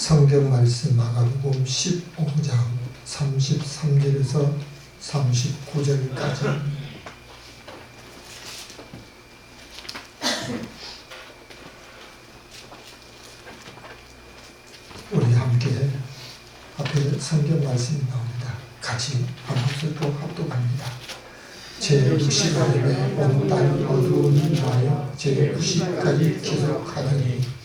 성경 말씀 마가복음 15장 33절에서 39절까지 우리 함께 앞에 성경 말씀이 나옵니다. 같이 한 목소리로 합독합니다. 제60년에 온 땅이 어두움이 임하여 제90까지 계속하더니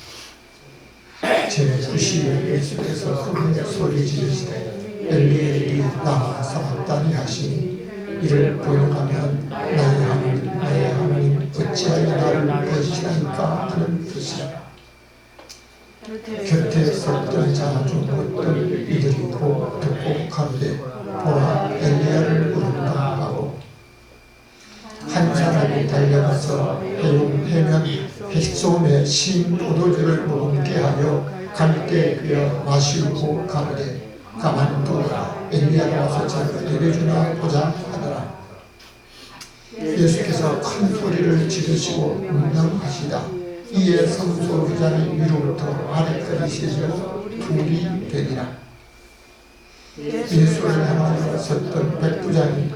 제90에 예수께서 큰 소리 지르시되 엘리 엘리 라마 사박다니 하시니 이를 번역하면 나의 하나님 어찌하여 나를 버리시나이까 하는 뜻이라. 곁에 섰던 자 중 어떤 이들이 듣고 가로되 보라 엘리야를 부른다 하고 한 사람이 달려가서 해면 햇솜에 신 포도주를 먹게 하여 갈대 그여 마시고 가로되 가만두라 엘리야가 와서 저를 내려주나 보자 하더라. 예수께서 큰 소리를 지르시고 명령하시다. 이에 성소 의자는 위로부터 아래까지 씻어 불이 되리라. 예수를 향하여 섰던 백부장이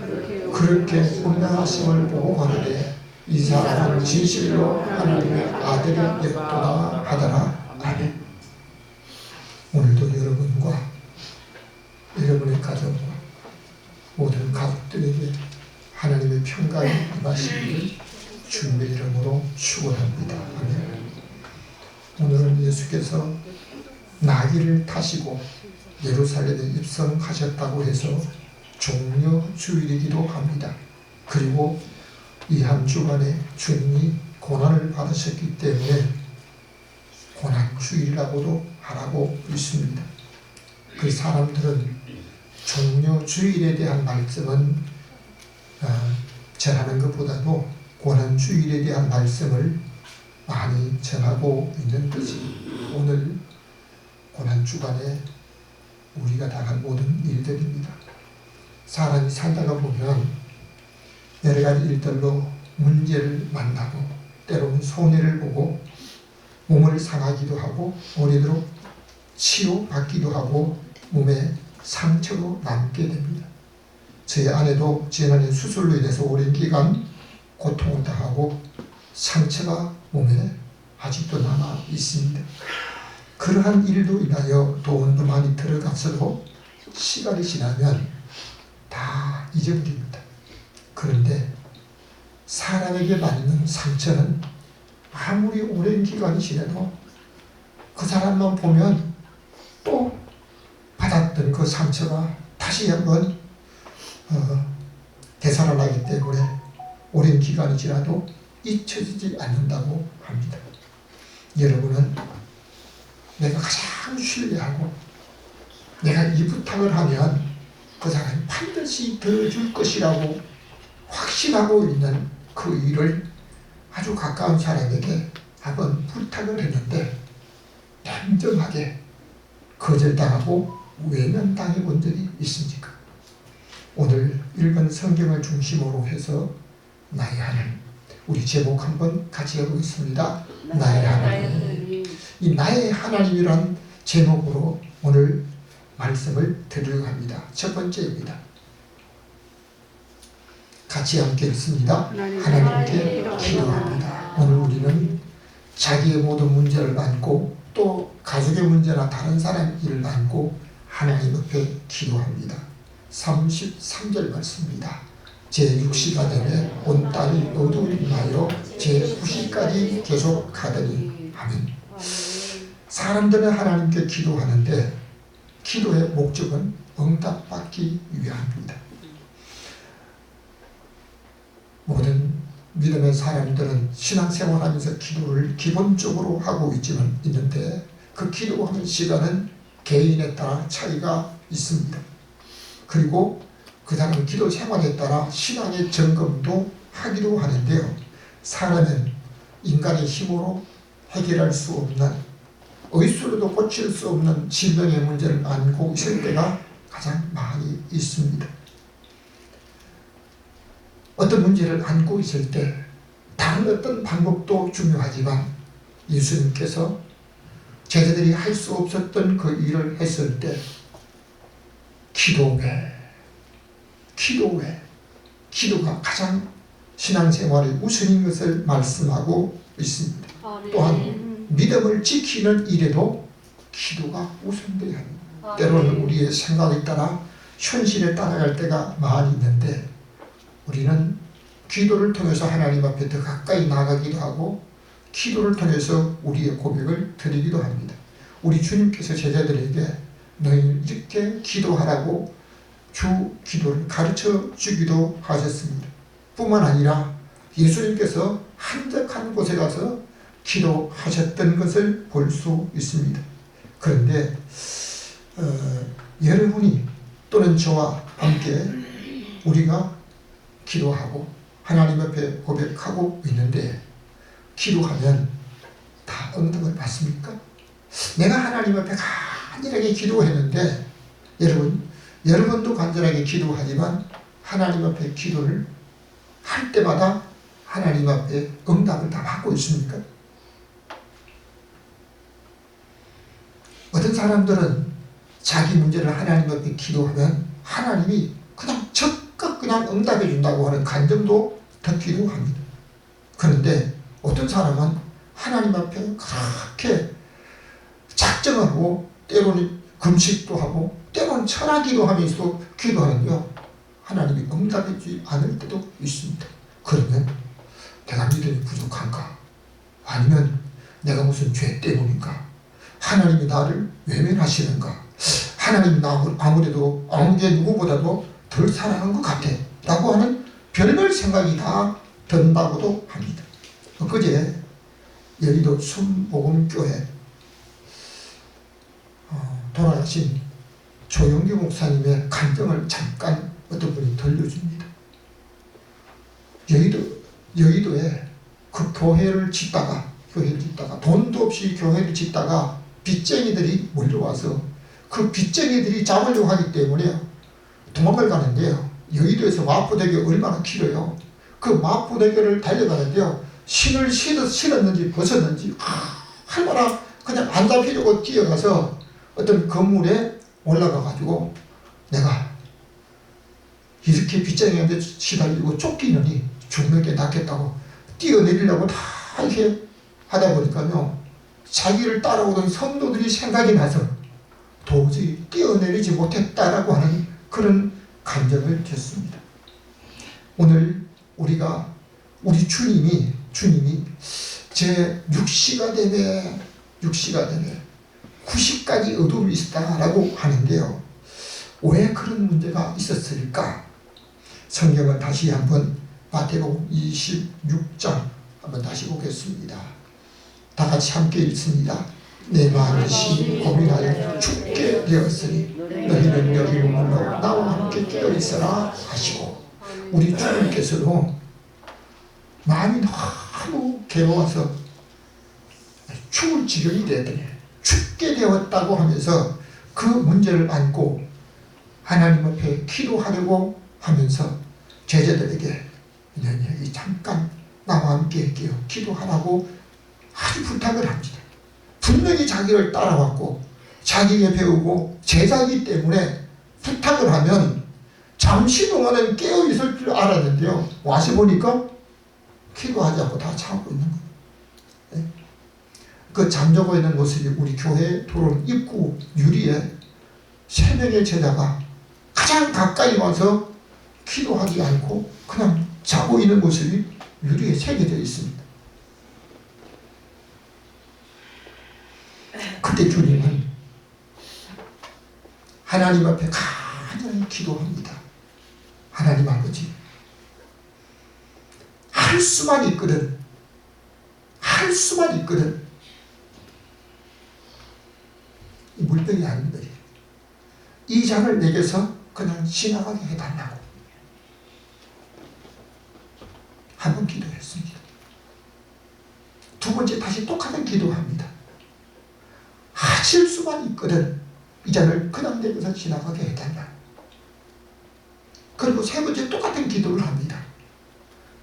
그렇게 분명하심을 보고 가로되 이 사람은 진실로 하나님의 아들이 였도다 하더라. 아멘. 오늘도 여러분과 여러분의 가정과 모든 가족들에게 하나님의 평강이 임하시기를 주님의 이름으로 축원합니다. 아멘. 오늘은 예수께서 나귀를 타시고 예루살렘에 입성하셨다고 해서 종려주일이기도 합니다. 그리고 이 한 주간에 주님이 고난을 받으셨기 때문에 고난주일이라고도 하라고 있습니다. 그 사람들은 종려주일에 대한 말씀은 전하는 것보다도 고난주일에 대한 말씀을 많이 전하고 있는 것이 오늘 고난주간에 우리가 당할 모든 일들입니다. 사람이 살다가 보면 여러 가지 일들로 문제를 만나고 때로는 손해를 보고 몸을 상하기도 하고 오래도록 치료받기도 하고 몸에 상처로 남게 됩니다. 제 아내도 지난해 수술로 인해서 오랜 기간 고통을 당하고 상처가 몸에 아직도 남아 있습니다. 그러한 일로 인하여 돈도 많이 들어갔어도 시간이 지나면 다 잊어버립니다. 그런데 사람에게 받는 상처는 아무리 오랜 기간이 지나도 그 사람만 보면 또 받았던 그 상처가 다시 한번 되살아나기 때문에 오랜 기간이 지나도 잊혀지지 않는다고 합니다. 여러분은 내가 가장 신뢰하고 내가 이 부탁을 하면 그 사람이 반드시 들어줄 것이라고 확신하고 있는 그 일을 아주 가까운 사람에게 한번 부탁을 했는데 냉정하게 거절당하고 외면당해 본 적이 있습니까? 오늘 읽은 성경을 중심으로 해서 나의 하나님, 우리 제목 한번 같이 해보겠습니다. 나의 하나님. 이 나의 하나님이란 제목으로 오늘 말씀을 드리려고 합니다. 첫 번째입니다. 같이 함께 읽습니다. 하나님께 기도합니다. 오늘 우리는 자기의 모든 문제를 안고 또 가족의 문제나 다른 사람의 일을 안고 하나님 앞에 기도합니다. 33절 말씀입니다. 제60가 되매 온 땅이 어두움이 임하여 제90까지 계속 가더니 아멘. 사람들은 하나님께 기도하는데 기도의 목적은 응답받기 위함입니다. 모든 믿음의 사람들은 신앙생활하면서 기도를 기본적으로 하고 있는데 그 기도하는 시간은 개인에 따라 차이가 있습니다. 그리고 그 사람 기도 생활에 따라 신앙의 점검도 하기도 하는데요. 사람은 인간의 힘으로 해결할 수 없는 의술로도 고칠 수 없는 질병의 문제를 안고 있을 때가 가장 많이 있습니다. 어떤 문제를 안고 있을 때 다른 어떤 방법도 중요하지만 예수님께서 제자들이 할 수 없었던 그 일을 했을 때 기도 외 기도가 가장 신앙생활의 우선인 것을 말씀하고 있습니다. 또한 믿음을 지키는 일에도 기도가 우선되어야 합니다. 때로는 우리의 생각에 따라 현실에 따라갈 때가 많이 있는데 우리는 기도를 통해서 하나님 앞에 더 가까이 나가기도 하고 기도를 통해서 우리의 고백을 드리기도 합니다. 우리 주님께서 제자들에게 너희는 이렇게 기도하라고 주 기도를 가르쳐 주기도 하셨습니다. 뿐만 아니라 예수님께서 한적한 곳에 가서 기도하셨던 것을 볼 수 있습니다. 그런데 여러분이 또는 저와 함께 우리가 기도하고 하나님 앞에 고백하고 있는데 기도하면 다 응답을 받습니까? 내가 하나님 앞에 간절하게 기도했는데 여러분도 간절하게 기도하지만 하나님 앞에 기도를 할 때마다 하나님 앞에 응답을 다 받고 있습니까? 어떤 사람들은 자기 문제를 하나님 앞에 기도하면 하나님이 그냥 적극 그냥 응답해 준다고 하는 간증도 듣기도 합니다. 그런데 어떤 사람은 하나님 앞에 그렇게 작정하고 때로는 금식도 하고 때로는 철학기도 하면서 기도하는데요 하나님이 응답해 주지 않을 때도 있습니다. 그러면 내가 믿음이 부족한가? 아니면 내가 무슨 죄 때문인가? 하나님이 나를 외면하시는가? 하나님이 나를 아무래도 아무개 누구보다도 덜 사랑한 것 같아 라고 하는 별별 생각이 다 든다고도 합니다. 엊그제 여의도 순복음교회 돌아가신 조영규 목사님의 간증을 잠깐 어떤 분이 들려줍니다. 여의도에 그 교회를 짓다가 돈도 없이 교회를 짓다가 빚쟁이들이 몰려와서 그 빚쟁이들이 잡으려고 하기 때문에 도망을 가는데요. 여의도에서 마포대교 얼마나 길어요. 그 마포대교를 달려가는데요. 신을 신었는지 벗었는지 얼마나 그냥 안 잡히려고 뛰어가서 어떤 건물에 올라가 가지고 내가 이렇게 빚쟁이한테 시달리고 쫓기느니 죽는 게 낫겠다고 뛰어내리려고 다 이렇게 하다 보니까요 자기를 따라오던 성도들이 생각이 나서 도저히 뛰어내리지 못했다라고 하는 그런 감정을 줬습니다. 오늘 우리 주님이 제 6시가 되네 90까지 어둠이 있었다라고 하는데요. 왜 그런 문제가 있었을까? 성경을 다시 한번 마태복음 26장 한번 다시 보겠습니다. 다 같이 함께 읽습니다. 내 마음이 고민하여 죽게 되었으니 너희는 여기 머물러 나와 함께 깨어 있어라 하시고 우리 주님께서도 마음이 너무 괴로워서 죽을 지경이 되더니 죽게 되었다고 하면서 그 문제를 안고 하나님 앞에 기도하려고 하면서 제자들에게 여기 잠깐 나와 함께 기도하라고 아주 부탁을 합니다. 분명히 자기를 따라왔고 자기에게 배우고 제자이기 때문에 부탁을 하면 잠시 동안은 깨어있을 줄 알았는데요. 와서 보니까 기도하지 않고 다 참고 있는 거예요. 네? 그 잠자고 있는 모습이 우리 교회 들어온 입구 유리에 3명의 제자가 가장 가까이 와서 기도하지 않고 그냥 자고 있는 모습이 유리에 새겨져 있습니다. 그때 주님은 하나님 앞에 간절히 기도합니다. 하나님 아버지, 할 수만 있거든 이 물병이 아닙니다. 이 잔을 내게서 그냥 지나가게 해달라고 한 번 기도했습니다. 두 번째 다시 똑같은 기도합니다. 하실 수만 있거든 이 잔을 그냥 내게서 지나가게 해달라. 그리고 세 번째 똑같은 기도를 합니다.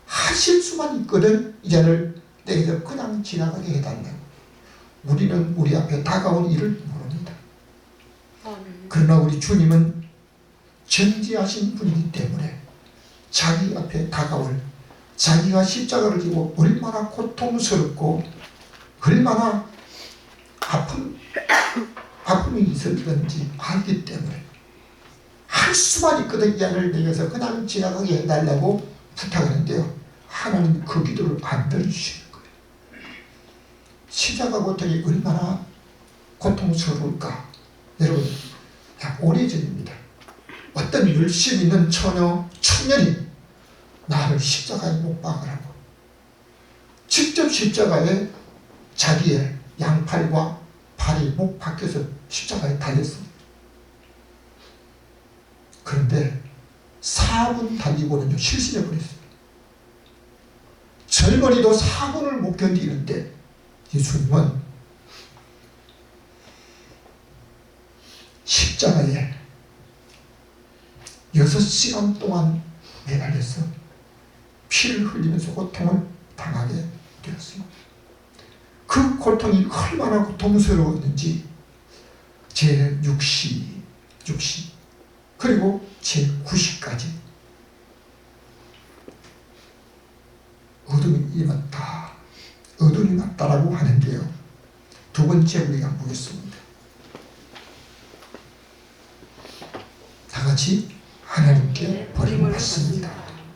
하실 수만 있거든 이 잔을 내게서 그냥 지나가게 해달라. 우리는 우리 앞에 다가온 일을 모릅니다. 그러나 우리 주님은 전지하신 분이기 때문에 자기 앞에 다가올, 자기가 십자가를 지고 얼마나 고통스럽고 얼마나 아픔이 있을 건지 알기 때문에 할 수만 있거든 이 안을 내게서 그냥 지나가게 해달라고 부탁하는데요. 하나님 그 기도를 안 들어주시는 거예요. 십자가 고통이 얼마나 고통스러울까. 여러분, 오래전입니다. 어떤 열심 있는 청년이 나를 십자가에 못 박으라고 직접 십자가에 자기의 양팔과 발이 못 박혀서 십자가에 달렸습니다. 그런데 4분 달리고는 실신해 버렸습니다. 젊은이도 4분을 못 견디는데 예수님은 십자가에 6시간 동안 매달려서 피를 흘리면서 고통을 당하게 되었습니다. 그 고통이 얼마나 고통스러웠는지 제6시 그리고 제9시까지 어둠이 임했다라고 하는데요. 두 번째 우리가 보겠습니다. 다 같이 하나님께 버림을 받습니다.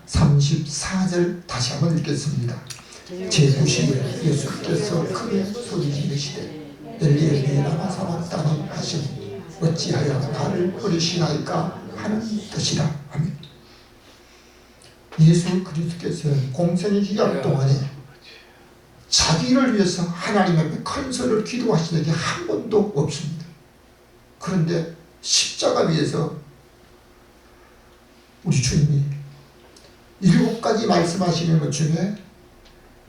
34절 다시 한번 읽겠습니다. 제9시에 예수께서 크게 소리 지르시되 엘리 엘리 라마 사박다니 하시니 어찌하여 나를 버리시나이까 하는 뜻이라. 아멘. 예수 그리스도께서는 공생의 기간 동안에 자기를 위해서 하나님 앞에 큰 소리를 기도하신 적이 한 번도 없습니다. 그런데 십자가 위에서 우리 주님이 7가지 말씀하시는 것 중에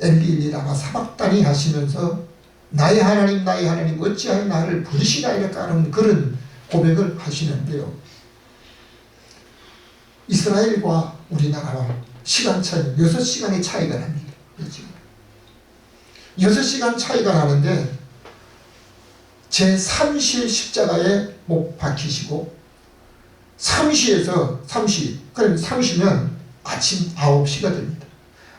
엘리 엘리 라마 사박다니 하시면서 나의 하나님 어찌하여 나를 부르시나이까 하는 그런 고백을 하시는데요. 이스라엘과 우리나라와 시간 차이 6시간의 차이가 납니다. 6시간 차이가 나는데 제3시에 십자가에 못 박히시고 3시 그럼 3시면 아침 9시가 됩니다.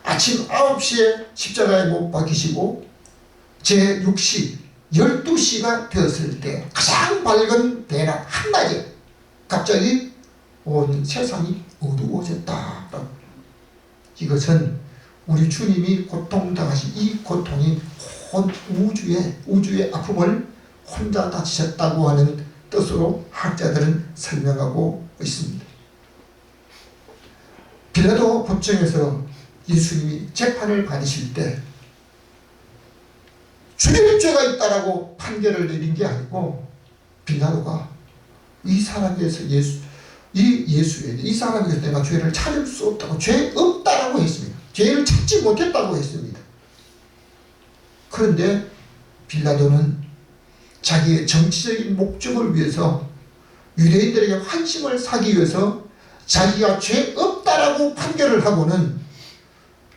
아침 9시에 십자가에 못 박히시고 제6시 12시가 되었을 때 가장 밝은 대낮 한낮에 갑자기 온 세상이 어두워졌다. 이것은 우리 주님이 고통당하신 이 고통이 온 우주의 아픔을 혼자 다치셨다고 하는 뜻으로 학자들은 설명하고 있습니다. 빌라도 법정에서 예수님이 재판을 받으실 때 죽일 죄가 있다라고 판결을 내린 게 아니고 빌라도가 이 사람에서 이 사람에서 내가 죄를 찾을 수 없다고 죄 없다라고 했습니다. 죄를 찾지 못했다고 했습니다. 그런데 빌라도는 자기의 정치적인 목적을 위해서 유대인들에게 환심을 사기 위해서 자기가 죄 없다라고 판결을 하고는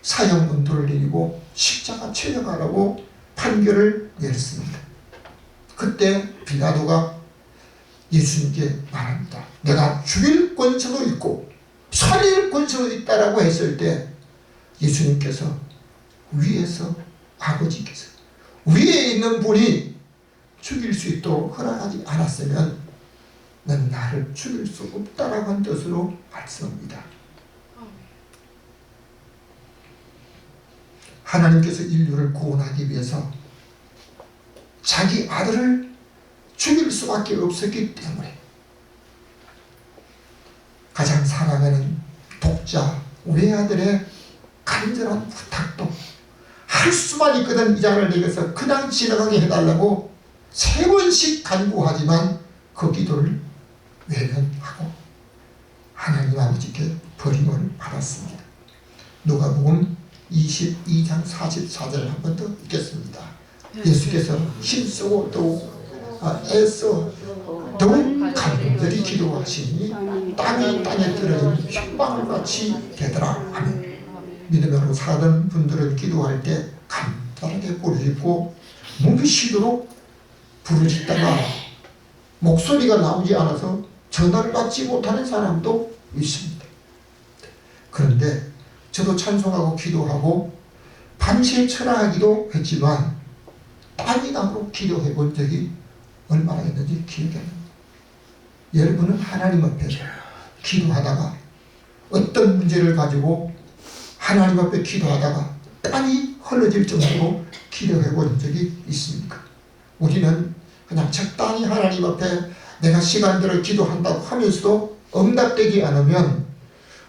사형 언도를 내리고 십자가 체려가라고 판결을 내렸습니다. 그때 빌라도가 예수님께 말합니다. 내가 죽일 권세도 있고 살릴 권세도 있다라고 했을 때 예수님께서 위에서 아버지께서 위에 있는 분이 죽일 수 있도록 허락하지 않았으면 넌 나를 죽일 수 없다라고 한 뜻으로 말씀합니다. 하나님께서 인류를 구원하기 위해서 자기 아들을 죽일 수밖에 없었기 때문에 가장 사랑하는 독자 외아들의 간절한 부탁도 할 수만 있거든 이 자를 내게서 그냥 지나가게 해달라고 3번씩 간구하지만 그 기도를 외면하고 하나님 아버지께 버림을 받았습니다. 누가복음 22장 44절 한 번 더 읽겠습니다. 예수께서 힘쓰고 또 애써 더욱 간절히 기도하시니 땅에 떨어진 휘방울같이 되더라. 아멘. 믿음으로 사는 분들은 기도할 때 간단하게 부르짖고 뭉치도록 부르짖다가 목소리가 나오지 않아서 전화를 받지 못하는 사람도 있습니다. 그런데 저도 찬송하고 기도하고 밤새 철학하기도 했지만 땀이 나도록 기도해 본 적이 얼마나 있는지 기억이 안 납니다. 여러분은 하나님 앞에 기도하다가 어떤 문제를 가지고 하나님 앞에 기도하다가 땀이 흘러질 정도로 기도해 본 적이 있습니까? 우리는 그냥 적당히 하나님 앞에 내가 시간들을 기도한다고 하면서도 응답되지 않으면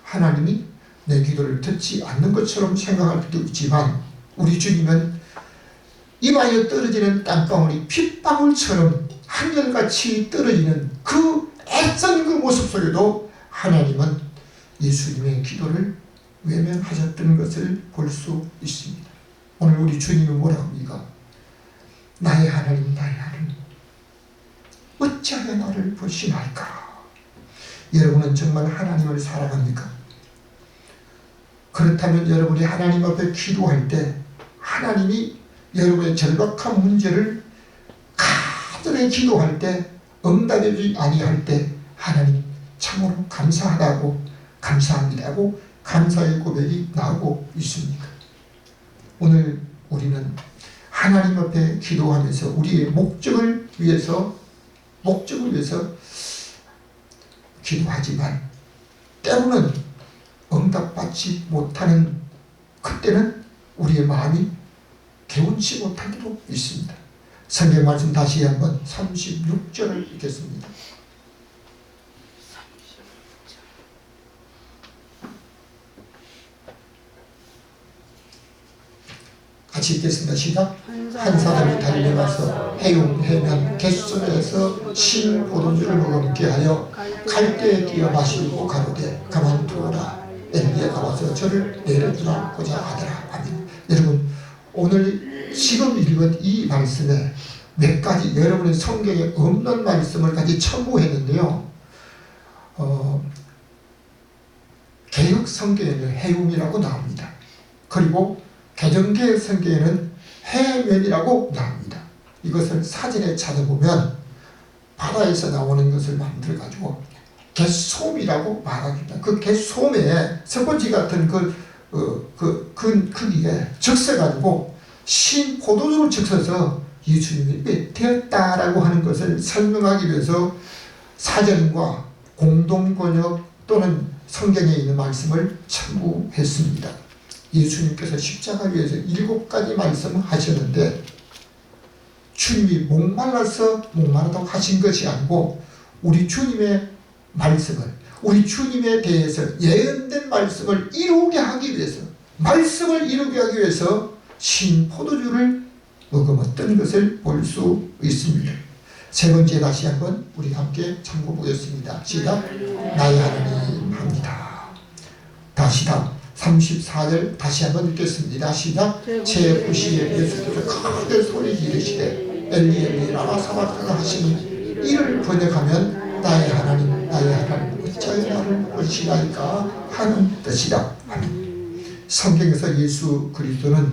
하나님이 내 기도를 듣지 않는 것처럼 생각할 수도 있지만 우리 주님은 입안에 떨어지는 땀방울이 핏방울처럼 한결같이 떨어지는 그 애써 그 모습 속에도 하나님은 예수님의 기도를 외면하셨던 것을 볼 수 있습니다. 오늘 우리 주님은 뭐라고 합니까? 나의 하나님 나의 하나님 어찌하여 나를 불신할까? 여러분은 정말 하나님을 사랑합니까? 그렇다면 여러분이 하나님 앞에 기도할 때 하나님이 여러분의 절박한 문제를 간절히 기도할 때 응답되지 아니할 때 하나님 참으로 감사하다고 감사합니다고 감사의 고백이 나오고 있습니까? 오늘 우리는 하나님 앞에 기도하면서 우리의 목적을 위해서 기도하지만 때로는 응답받지 못하는 그때는 우리의 마음이 개운치 못할 때도 있습니다. 성경 말씀 다시 한번 36절을 읽겠습니다. 같이 읽겠습니다. 시작. 한 사람이 달려가서 해면 갯속에서 신 포도주를 머금게 하여 갈대에 끼어 마시고 가로되 가만두어라. 엘리야가 와서 저를 내려주라고자 하더라. 아멘. 여러분 오늘 지금 읽은 이 말씀에 몇 가지 여러분의 성경에 없는 말씀을 같이 첨부했는데요. 개역 성경에는 해움이라고 나옵니다. 그리고 개정개혁 성경에는 해면이라고 나옵니다. 이것을 사진에 찾아보면 바다에서 나오는 것을 만들어가지고 개솜이라고 말합니다. 그 개솜에 스펀지 같은 크기에 적셔가지고 신 포도주를 적셔서 예수님이 되었다라고 하는 것을 설명하기 위해서 사전과 공동번역 또는 성경에 있는 말씀을 첨부했습니다. 예수님께서 십자가 위에서 7가지 말씀을 하셨는데 주님이 목말라다고 하신 것이 아니고 우리 주님의 말씀을 우리 주님에 대해서 예언된 말씀을 이루게 하기 위해서 신 포도주를 머금었던 것을 볼 수 있습니다. 세 번째 다시 한번 우리 함께 참고 보겠습니다. 시작. 나의 하나님 합니다. 다시 34절 다시 한번 읽겠습니다. 시작. 제 부시에 예수께서 크게 소리 지르시되 엘리 엘리 라마 사박타나 하시니 이를 번역하면 나의 하나님 어찌하여 나를 버리시나이까 하는 뜻이다. 아멘. 성경에서 예수 그리스도는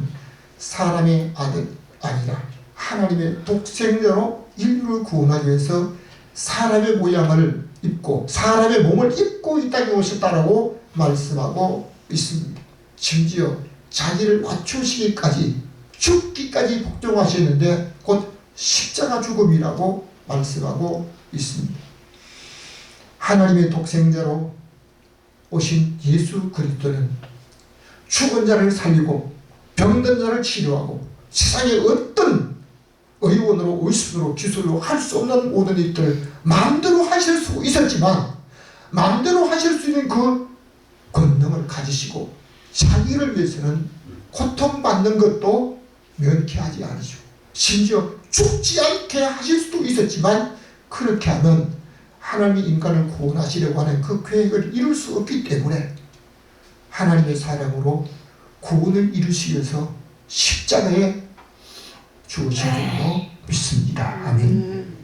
사람의 아들 아니라 하나님의 독생자로 인류를 구원하기 위해서 사람의 모양을 입고 사람의 몸을 입고 이 땅에 오셨다라고 말씀하고 있습니다. 심지어 자기를 맞추시기까지 죽기까지 복종하셨는데 곧 십자가 죽음이라고 말씀하고 있습니다. 하나님의 독생자로 오신 예수 그리스도는 죽은 자를 살리고 병든 자를 치료하고 세상에 어떤 의원으로 의술로 기술로 할 수 없는 모든 일들을 마음대로 하실 수 있었지만 마음대로 하실 수 있는 그 권능을 가지시고 자기를 위해서는 고통받는 것도 면케하지 않으시고 심지어 죽지 않게 하실 수도 있었지만 그렇게 하면 하나님이 인간을 구원하시려고 하는 그 계획을 이룰 수 없기 때문에 하나님의 사랑으로 구원을 이루시기 위해서 십자가에 죽으신 줄로 믿습니다. 아멘.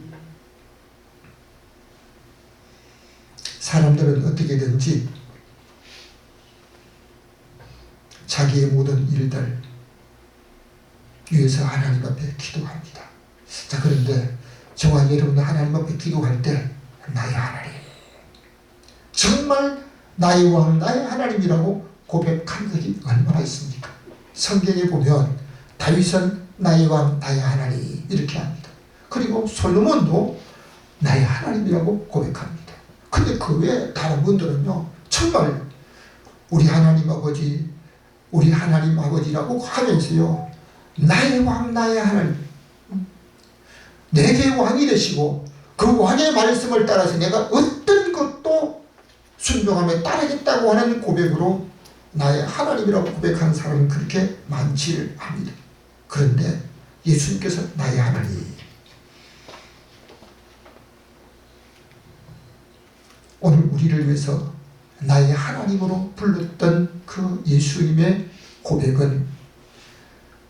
사람들은 어떻게든지 자기의 모든 일들 위해서 하나님 앞에 기도합니다. 자, 그런데 저와 여러분이 하나님 앞에 기도할 때 나의 하나님, 정말 나의 왕, 나의 하나님이라고 고백한 적이 얼마나 있습니까? 성경에 보면 다윗은 나의 왕, 나의 하나님 이렇게 합니다. 그리고 솔로몬도 나의 하나님이라고 고백합니다. 근데 그 외에 다른 분들은요, 정말 우리 하나님 아버지, 우리 하나님 아버지라고 하면서요, 나의 왕, 나의 하나님, 내게 왕이 되시고 그 왕의 말씀을 따라서 내가 어떤 것도 순종하며 따르겠다고 하는 고백으로 나의 하나님이라고 고백하는 사람은 그렇게 많지를 합니다. 그런데 예수님께서 나의 하나님, 오늘 우리를 위해서 나의 하나님으로 불렀던 그 예수님의 고백은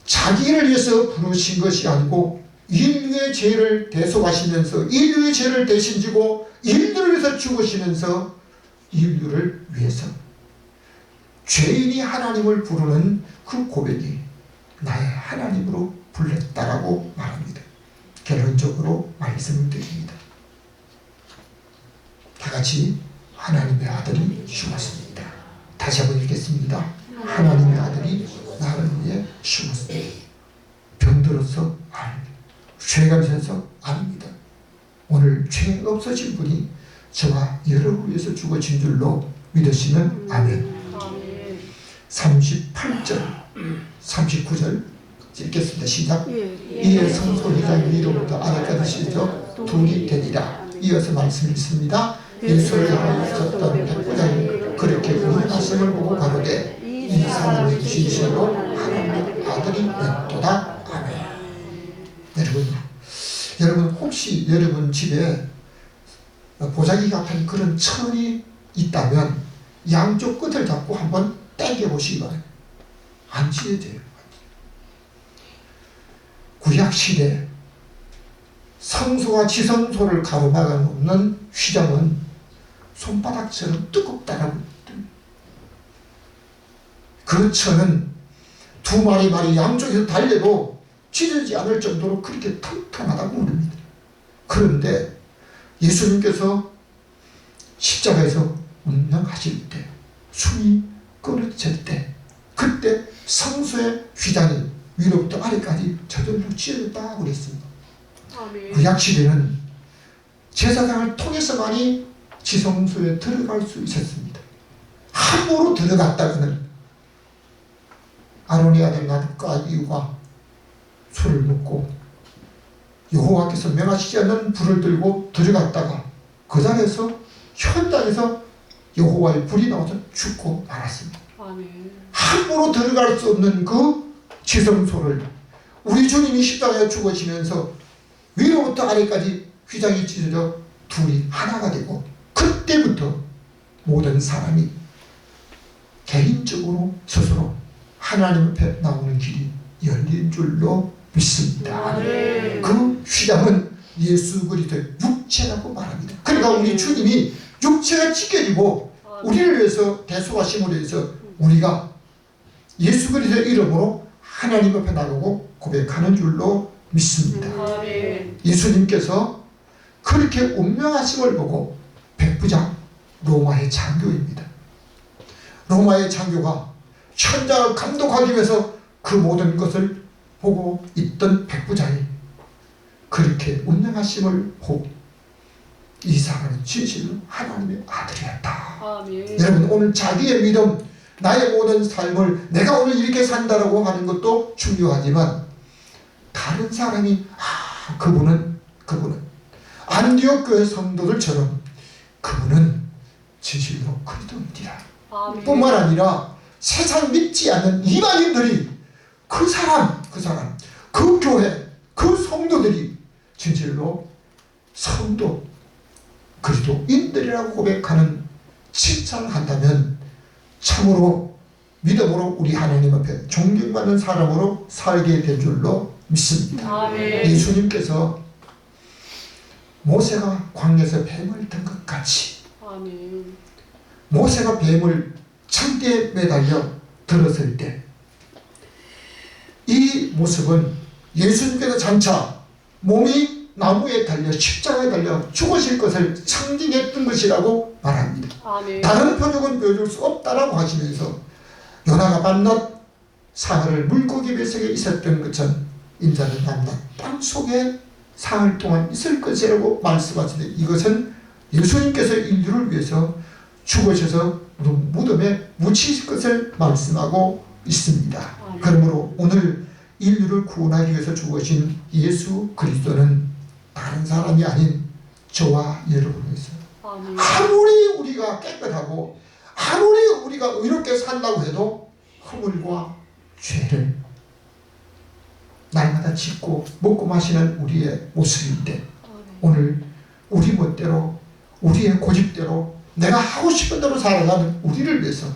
자기를 위해서 부르신 것이 아니고 인류의 죄를 대속하시면서 인류의 죄를 대신 지고 인류를 위해서 죽으시면서 인류를 위해서 죄인이 하나님을 부르는 그 고백이 나의 하나님으로 불렀다라고 말합니다. 결론적으로 말씀을 드립니다. 다같이 하나님의 아들이 죽었습니다. 다시 한번 읽겠습니다. 하나님의 아들이 나를 위해 죽었습니다. 병들어서 아닙니다. 죄가 있어서 아닙니다. 오늘 죄 없으신 분이 저와 여러분을 위해서 죽어진 줄로 믿으시면 아멘. 38절 39절 읽겠습니다. 시작. 이에 성소회장 위로부터 아래까지 씻어 둘이 되니라. 이어서 말씀 읽습니다. 예수를 향하여 있었던 백부장이 그렇게 운하심을 보고 가로되 이 사람이 진실로 하나님의 아들이 됐도다. 아멘. 여러분 혹시 여러분 집에 보자기 같은 그런 천이 있다면 양쪽 끝을 잡고 한번 당겨 보시기 바랍니다. 안 찢어져요. 구약시대 성소와 지성소를 가로막아 놓는 휘장은 손바닥처럼 뜨겁다라고. 그 천은 두 마리 양쪽에서 달려도 찢어지지 않을 정도로 그렇게 튼튼하다고 말합니다. 그런데 예수님께서 십자가에서 운명하실 때, 숨이 끊어질 때, 그때 성소의 휘장이 위로부터 아래까지 저절로 찢어졌다고 그랬습니다. 구약시대는 제사장을 통해서만이 지성소에 들어갈 수 있었습니다. 함부로 들어갔다가는 아론의 아들 나답과 아비후가 술을 먹고 여호와께서 명하시지 않는 불을 들고 들어갔다가 그 자리에서 현장에서 여호와의 불이 나와서 죽고 말았습니다. 함부로 들어갈 수 없는 그 지성소를 우리 주님이 십자가에 죽으시면서 위로부터 아래까지 휘장이 찢어져 둘이 하나가 되고 그때부터 모든 사람이 개인적으로 스스로 하나님 앞에 나오는 길이 열린 줄로 믿습니다. 그 휘장은 예수 그리스도의 육체라고 말합니다. 그러니까 우리 주님이 육체가 찢겨지고 우리를 위해서 대속하심으로 해서 우리가 예수 그리스도의 이름으로 하나님 앞에 나가고 고백하는 줄로 믿습니다. 예수님께서 그렇게 운명하심을 보고 백부장 로마의 장교입니다. 로마의 장교가 현장을 감독하기 위해서 그 모든 것을 보고 있던 백부장이 그렇게 운명하심을 보고 이 사람은 진실로 하나님의 아들이었다. 여러분 오늘 자기의 믿음, 나의 모든 삶을 내가 오늘 이렇게 산다라고 하는 것도 중요하지만 다른 사람이 그분은 안디옥 교회 성도들처럼 그분은 진실로 그리스도입니다. 뿐만 아니라 세상 믿지 않는 이방인들이 그 사람, 그 교회, 그 성도들이 진실로 성도 그리스도인들이라고 고백하는 칭찬한다면 참으로 믿음으로 우리 하나님 앞에 존경받는 사람으로 살게 될 줄로 믿습니다. 예수님께서 모세가 광야에서 뱀을 든 것 같이 모세가 뱀을 창대에 매달려 들었을 때 이 모습은 예수님께서 장차 몸이 나무에 달려 십자가에 달려 죽으실 것을 상징했던 것이라고 말합니다. 아멘. 다른 표적은 보여줄 수 없다라고 하시면서 요나가 밤낮 사흘을 물고기 뱃속에 있었던 것처럼 인자는 밤낮 땅 속에 사흘 동안 있을 것이라고 말씀하시는데, 이것은 예수님께서 인류를 위해서 죽으셔서 무덤에 묻히실 것을 말씀하고 있습니다. 그러므로 오늘 인류를 구원하기 위해서 죽으신 예수 그리스도는 다른 사람이 아닌 저와 여러분이었어요. 아무리 우리가 깨끗하고 아무리 우리가 의롭게 산다고 해도 허물과 죄를 날마다 짓고 먹고 마시는 우리의 모습인데, 오늘 우리 멋대로 우리의 고집대로 내가 하고 싶은 대로 살아가는 우리를 위해서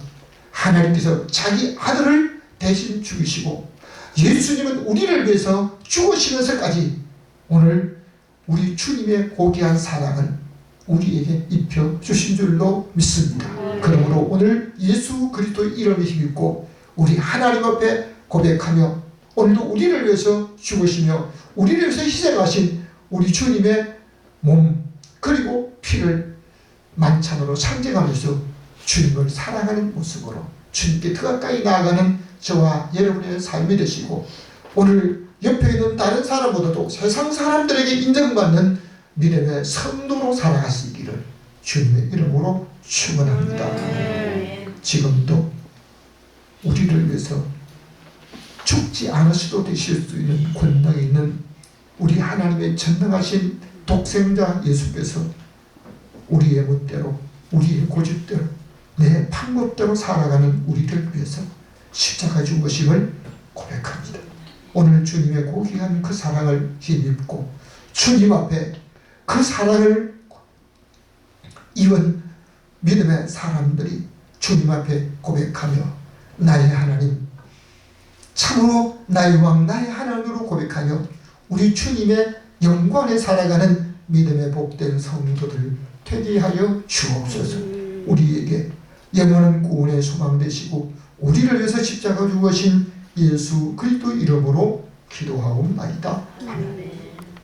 하나님께서 자기 아들을 대신 죽이시고, 예수님은 우리를 위해서 죽으시면서까지 오늘 우리 주님의 고귀한 사랑을 우리에게 입혀주신 줄로 믿습니다. 그러므로 오늘 예수 그리스도의 이름에 힘입고 우리 하나님 앞에 고백하며, 오늘도 우리를 위해서 죽으시며 우리를 위해서 희생하신 우리 주님의 몸 그리고 피를 만찬으로 상징하면서 주님을 사랑하는 모습으로 주님께 더 가까이 나아가는 저와 여러분의 삶이 되시고, 오늘 옆에 있는 다른 사람보다도 세상 사람들에게 인정받는 믿음의 성도로 살아가시기를 주님의 이름으로 축원합니다. 지금도 우리를 위해서 죽지 않으셔도 되실 수 있는 권능이 있는 우리 하나님의 전능하신 독생자 예수께서 우리의 멋대로 우리의 고집대로 내 방법대로 살아가는 우리를 위해서 십자가 죽으심을 고백합니다. 오늘 주님의 고귀한 그 사랑을 힘입고 주님 앞에 그 사랑을 입은 믿음의 사람들이 주님 앞에 고백하며, 나의 하나님, 참으로 나의 왕 나의 하나님으로 고백하며 우리 주님의 영광에 살아가는 믿음의 복된 성도들 되게 하여 주옵소서. 우리에게 영원한 구원의 소망 되시고 우리를 위해서 십자가 죽으신 예수 그리스도 이름으로 기도하옵나이다. 아멘.